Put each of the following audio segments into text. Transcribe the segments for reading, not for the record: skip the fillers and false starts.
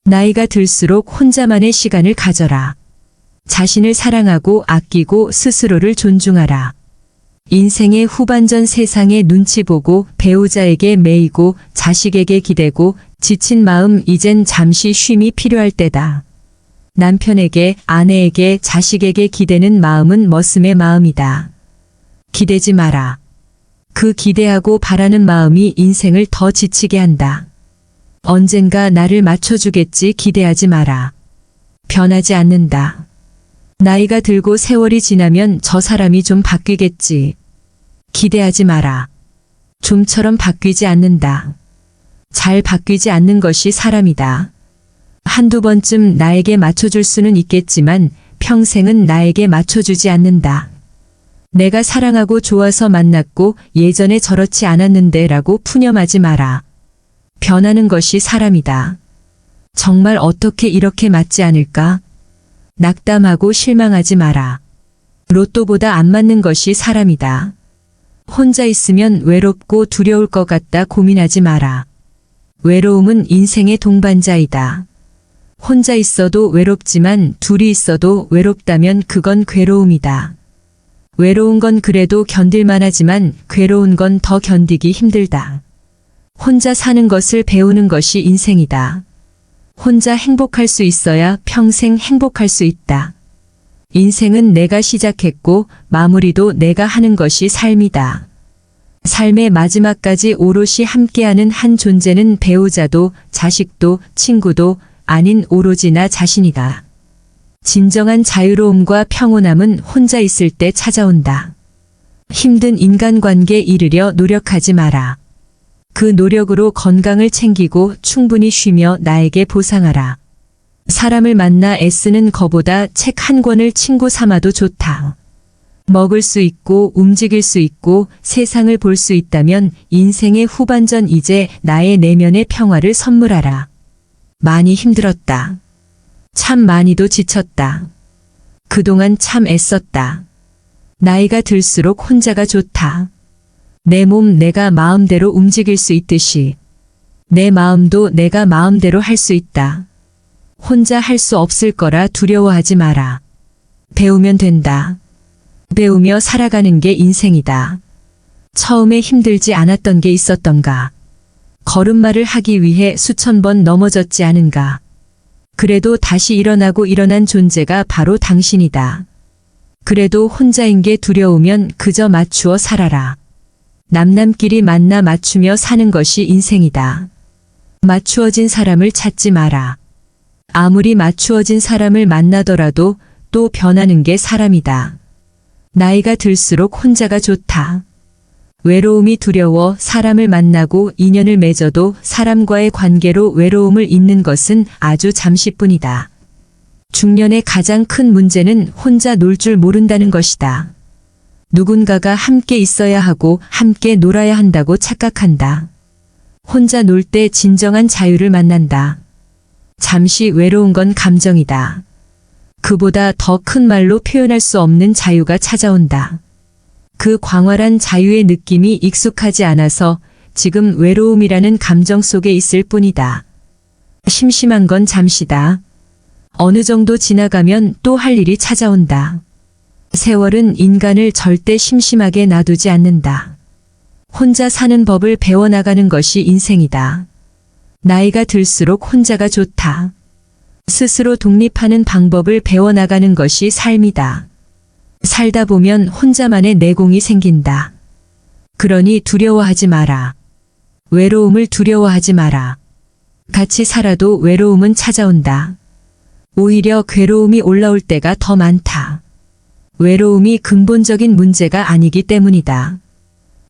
나이가 들수록 혼자만의 시간을 가져라. 자신을 사랑하고 아끼고 스스로를 존중하라. 인생의 후반전 세상의 눈치 보고 배우자에게 매이고 자식에게 기대고 지친 마음 이젠 잠시 쉼이 필요할 때다. 남편에게, 아내에게, 자식에게 기대는 마음은 머슴의 마음이다. 기대지 마라. 그 기대하고 바라는 마음이 인생을 더 지치게 한다. 언젠가 나를 맞춰주겠지 기대하지 마라. 변하지 않는다. 나이가 들고 세월이 지나면 저 사람이 좀 바뀌겠지. 기대하지 마라. 좀처럼 바뀌지 않는다. 잘 바뀌지 않는 것이 사람이다. 한두 번쯤 나에게 맞춰줄 수는 있겠지만 평생은 나에게 맞춰주지 않는다. 내가 사랑하고 좋아서 만났고 예전에 저렇지 않았는데 라고 푸념하지 마라. 변하는 것이 사람이다. 정말 어떻게 이렇게 맞지 않을까? 낙담하고 실망하지 마라. 로또보다 안 맞는 것이 사람이다. 혼자 있으면 외롭고 두려울 것 같다 고민하지 마라. 외로움은 인생의 동반자이다. 혼자 있어도 외롭지만 둘이 있어도 외롭다면 그건 괴로움이다. 외로운 건 그래도 견딜만 하지만 괴로운 건 더 견디기 힘들다. 혼자 사는 것을 배우는 것이 인생이다. 혼자 행복할 수 있어야 평생 행복할 수 있다. 인생은 내가 시작했고 마무리도 내가 하는 것이 삶이다. 삶의 마지막까지 오롯이 함께하는 한 존재는 배우자도 자식도 친구도 아닌 오로지 나 자신이다. 진정한 자유로움과 평온함은 혼자 있을 때 찾아온다. 힘든 인간관계에 이르려 노력하지 마라. 그 노력으로 건강을 챙기고 충분히 쉬며 나에게 보상하라. 사람을 만나 애쓰는 거보다 책 한 권을 친구 삼아도 좋다. 먹을 수 있고 움직일 수 있고 세상을 볼 수 있다면 인생의 후반전 이제 나의 내면의 평화를 선물하라. 많이 힘들었다. 참 많이도 지쳤다. 그동안 참 애썼다. 나이가 들수록 혼자가 좋다. 내 몸 내가 마음대로 움직일 수 있듯이 내 마음도 내가 마음대로 할 수 있다. 혼자 할 수 없을 거라 두려워하지 마라. 배우면 된다. 배우며 살아가는 게 인생이다. 처음에 힘들지 않았던 게 있었던가? 걸음마를 하기 위해 수천 번 넘어졌지 않은가? 그래도 다시 일어나고 일어난 존재가 바로 당신이다. 그래도 혼자인 게 두려우면 그저 맞추어 살아라. 남남끼리 만나 맞추며 사는 것이 인생이다. 맞추어진 사람을 찾지 마라. 아무리 맞추어진 사람을 만나더라도 또 변하는 게 사람이다. 나이가 들수록 혼자가 좋다. 외로움이 두려워 사람을 만나고 인연을 맺어도 사람과의 관계로 외로움을 잊는 것은 아주 잠시뿐이다. 중년의 가장 큰 문제는 혼자 놀 줄 모른다는 것이다. 누군가가 함께 있어야 하고 함께 놀아야 한다고 착각한다. 혼자 놀 때 진정한 자유를 만난다. 잠시 외로운 건 감정이다. 그보다 더 큰 말로 표현할 수 없는 자유가 찾아온다. 그 광활한 자유의 느낌이 익숙하지 않아서 지금 외로움이라는 감정 속에 있을 뿐이다. 심심한 건 잠시다. 어느 정도 지나가면 또 할 일이 찾아온다. 세월은 인간을 절대 심심하게 놔두지 않는다. 혼자 사는 법을 배워나가는 것이 인생이다. 나이가 들수록 혼자가 좋다. 스스로 독립하는 방법을 배워나가는 것이 삶이다. 살다 보면 혼자만의 내공이 생긴다. 그러니 두려워하지 마라. 외로움을 두려워하지 마라. 같이 살아도 외로움은 찾아온다. 오히려 괴로움이 올라올 때가 더 많다. 외로움이 근본적인 문제가 아니기 때문이다.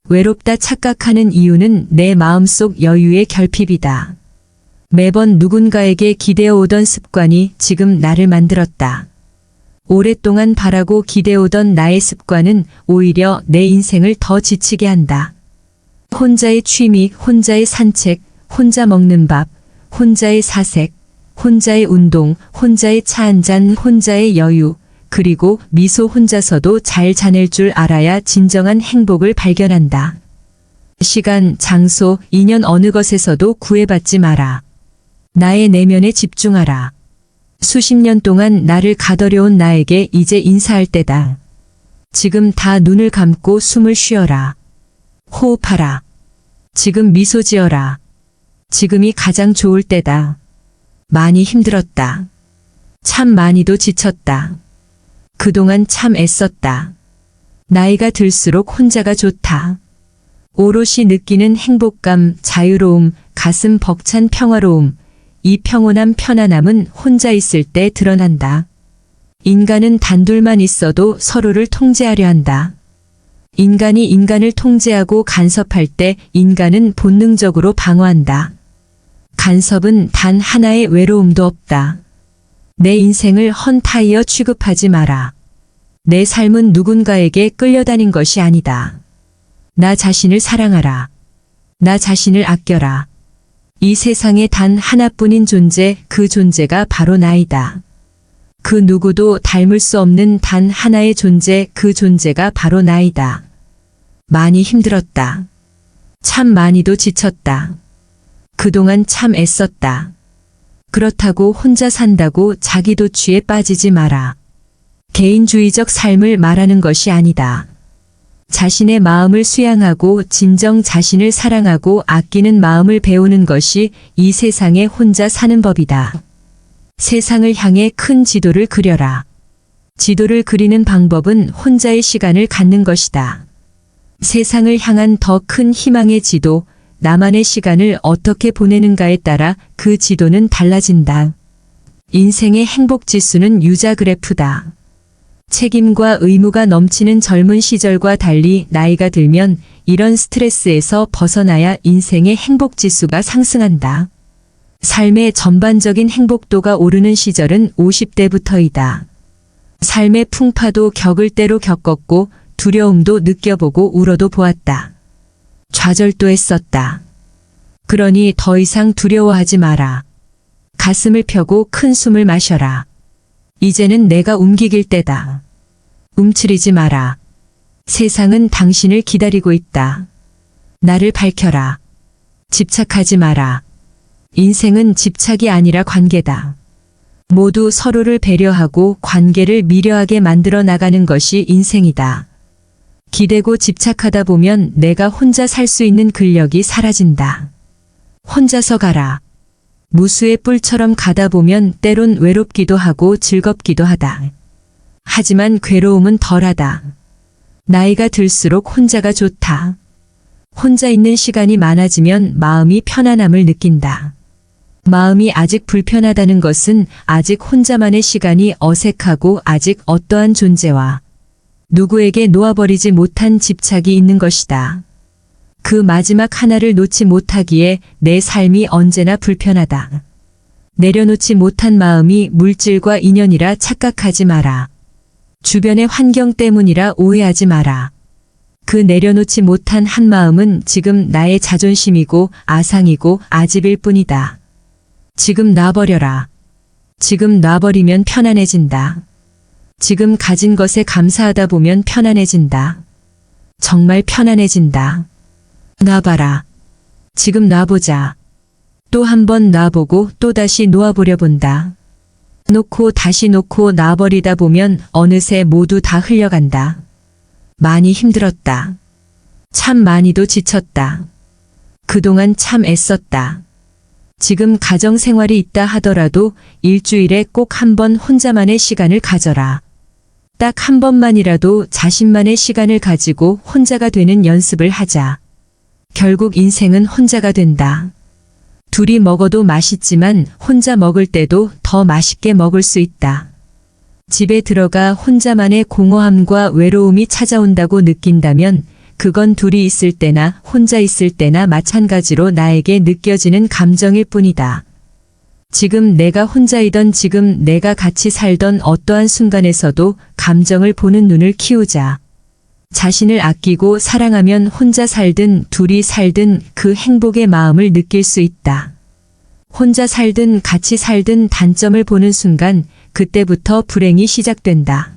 외롭다 착각하는 이유는 내 마음속 여유의 결핍이다. 매번 누군가에게 기대어오던 습관이 지금 나를 만들었다. 오랫동안 바라고 기대오던 나의 습관은 오히려 내 인생을 더 지치게 한다. 혼자의 취미, 혼자의 산책, 혼자 먹는 밥, 혼자의 사색, 혼자의 운동, 혼자의 차 한잔, 혼자의 여유, 그리고 미소 혼자서도 잘 자낼 줄 알아야 진정한 행복을 발견한다. 시간, 장소, 인연 어느 것에서도 구애받지 마라. 나의 내면에 집중하라. 수십 년 동안 나를 가둬려온 나에게 이제 인사할 때다. 지금 다 눈을 감고 숨을 쉬어라. 호흡하라. 지금 미소 지어라. 지금이 가장 좋을 때다. 많이 힘들었다. 참 많이도 지쳤다. 그동안 참 애썼다. 나이가 들수록 혼자가 좋다. 오롯이 느끼는 행복감, 자유로움, 가슴 벅찬 평화로움, 이 평온함 편안함은 혼자 있을 때 드러난다. 인간은 단둘만 있어도 서로를 통제하려 한다. 인간이 인간을 통제하고 간섭할 때 인간은 본능적으로 방어한다. 간섭은 단 하나의 외로움도 없다. 내 인생을 헌타이어 취급하지 마라. 내 삶은 누군가에게 끌려다닌 것이 아니다. 나 자신을 사랑하라. 나 자신을 아껴라. 이 세상에 단 하나뿐인 존재, 그 존재가 바로 나이다. 그 누구도 닮을 수 없는 단 하나의 존재, 그 존재가 바로 나이다. 많이 힘들었다. 참 많이도 지쳤다. 그동안 참 애썼다. 그렇다고 혼자 산다고 자기 도취에 빠지지 마라. 개인주의적 삶을 말하는 것이 아니다. 자신의 마음을 수양하고 진정 자신을 사랑하고 아끼는 마음을 배우는 것이 이 세상에 혼자 사는 법이다. 세상을 향해 큰 지도를 그려라. 지도를 그리는 방법은 혼자의 시간을 갖는 것이다. 세상을 향한 더 큰 희망의 지도, 나만의 시간을 어떻게 보내는가에 따라 그 지도는 달라진다. 인생의 행복 지수는 유자 그래프다. 책임과 의무가 넘치는 젊은 시절과 달리 나이가 들면 이런 스트레스에서 벗어나야 인생의 행복 지수가 상승한다. 삶의 전반적인 행복도가 오르는 시절은 50대부터이다. 삶의 풍파도 겪을 대로 겪었고 두려움도 느껴보고 울어도 보았다. 좌절도 했었다. 그러니 더 이상 두려워하지 마라. 가슴을 펴고 큰 숨을 마셔라. 이제는 내가 움직일 때다. 움츠리지 마라. 세상은 당신을 기다리고 있다. 나를 밝혀라. 집착하지 마라. 인생은 집착이 아니라 관계다. 모두 서로를 배려하고 관계를 미려하게 만들어 나가는 것이 인생이다. 기대고 집착하다 보면 내가 혼자 살 수 있는 근력이 사라진다. 혼자서 가라. 무수의 뿔처럼 가다 보면 때론 외롭기도 하고 즐겁기도 하다. 하지만 괴로움은 덜하다. 나이가 들수록 혼자가 좋다. 혼자 있는 시간이 많아지면 마음이 편안함을 느낀다. 마음이 아직 불편하다는 것은 아직 혼자만의 시간이 어색하고 아직 어떠한 존재와 누구에게 놓아버리지 못한 집착이 있는 것이다. 그 마지막 하나를 놓지 못하기에 내 삶이 언제나 불편하다. 내려놓지 못한 마음이 물질과 인연이라 착각하지 마라. 주변의 환경 때문이라 오해하지 마라. 그 내려놓지 못한 한 마음은 지금 나의 자존심이고 아상이고 아집일 뿐이다. 지금 놔버려라. 지금 놔버리면 편안해진다. 지금 가진 것에 감사하다 보면 편안해진다. 정말 편안해진다. 놔봐라. 지금 놔보자. 또 한 번 놔보고 또다시 놓아보려 본다. 놓고 다시 놓고 놔버리다 보면 어느새 모두 다 흘려간다. 많이 힘들었다. 참 많이도 지쳤다. 그동안 참 애썼다. 지금 가정생활이 있다 하더라도 일주일에 꼭 한 번 혼자만의 시간을 가져라. 딱 한 번만이라도 자신만의 시간을 가지고 혼자가 되는 연습을 하자. 결국 인생은 혼자가 된다. 둘이 먹어도 맛있지만 혼자 먹을 때도 더 맛있게 먹을 수 있다. 집에 들어가 혼자만의 공허함과 외로움이 찾아온다고 느낀다면 그건 둘이 있을 때나 혼자 있을 때나 마찬가지로 나에게 느껴지는 감정일 뿐이다. 지금 내가 혼자이던 지금 내가 같이 살던 어떠한 순간에서도 감정을 보는 눈을 키우자. 자신을 아끼고 사랑하면 혼자 살든 둘이 살든 그 행복의 마음을 느낄 수 있다. 혼자 살든 같이 살든 단점을 보는 순간 그때부터 불행이 시작된다.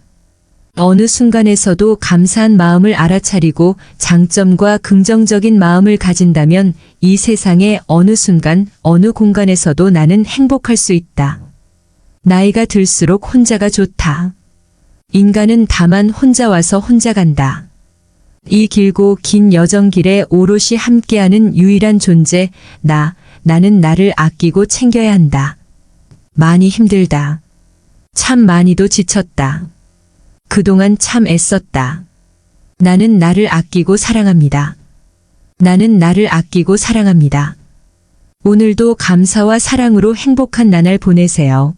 어느 순간에서도 감사한 마음을 알아차리고 장점과 긍정적인 마음을 가진다면 이 세상의 어느 순간, 어느 공간에서도 나는 행복할 수 있다. 나이가 들수록 혼자가 좋다. 인간은 다만 혼자 와서 혼자 간다. 이 길고 긴 여정길에 오롯이 함께하는 유일한 존재, 나는 나를 아끼고 챙겨야 한다. 많이 힘들다. 참 많이도 지쳤다. 그동안 참 애썼다. 나는 나를 아끼고 사랑합니다. 나는 나를 아끼고 사랑합니다. 오늘도 감사와 사랑으로 행복한 나날 보내세요.